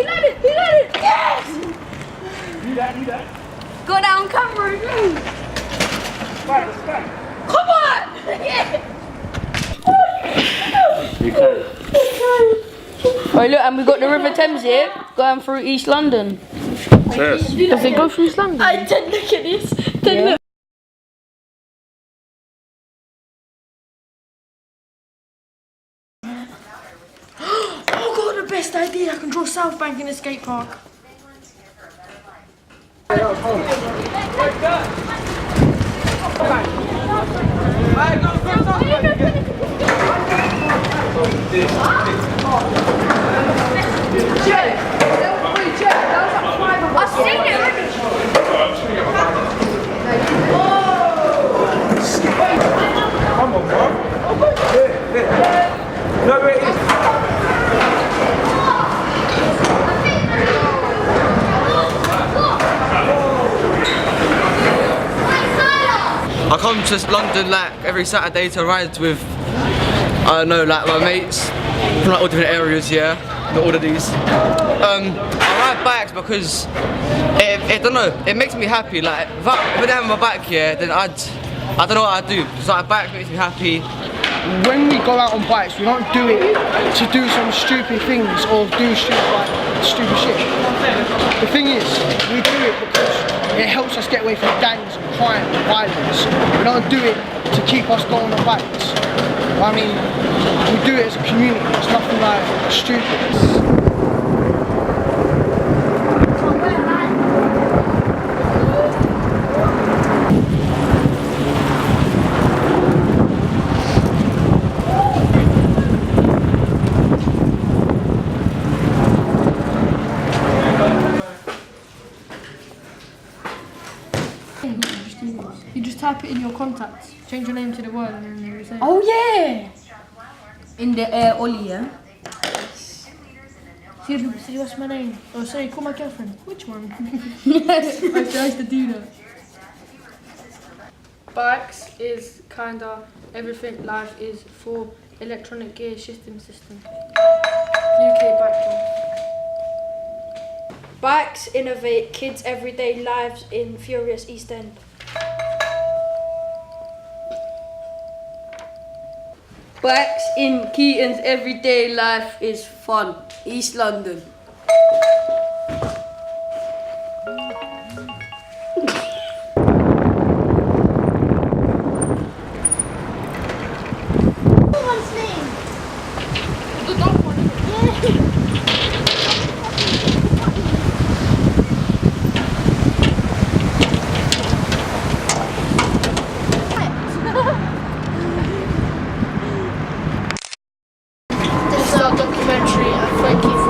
landed! Yes! Do that. Go down camera. Right, let's go. Come on! Yeah! You can. Right, look, and we've got the River Thames here, going through East London. Yes. Does it go through East London? I did, look at this. Look. Oh god, the best idea! I can draw South Bank in a skate park. I've seen it already. Come on, bro. No, wait, it is. I come to London like every Saturday to ride with, I don't know, like my mates from like all different areas, yeah, not all of these. I ride bikes because it don't know, it makes me happy. Like if I didn't have my bike here, then I don't know what I'd do. It's like a bike makes me happy. When we go out on bikes, we don't do it to do some stupid things or do stupid shit. The thing is, we do it because it helps us get away from gangs and crime and violence. We don't do it to keep us going on bikes. I mean, we do it as a community. It's nothing like stupid. You just type it in your contacts, change your name to the word, and then you say. Oh yeah! In the air, Ollie, yeah? See if people say, what's my name? Or say, call my girlfriend. Which one? I used to do that. Bikes is kinda everything life is for electronic gear system. UK bike. Bikes innovate kids' everyday lives in furious East End. Bikes in Keaton's everyday life is fun. East London. This is our documentary, and thank you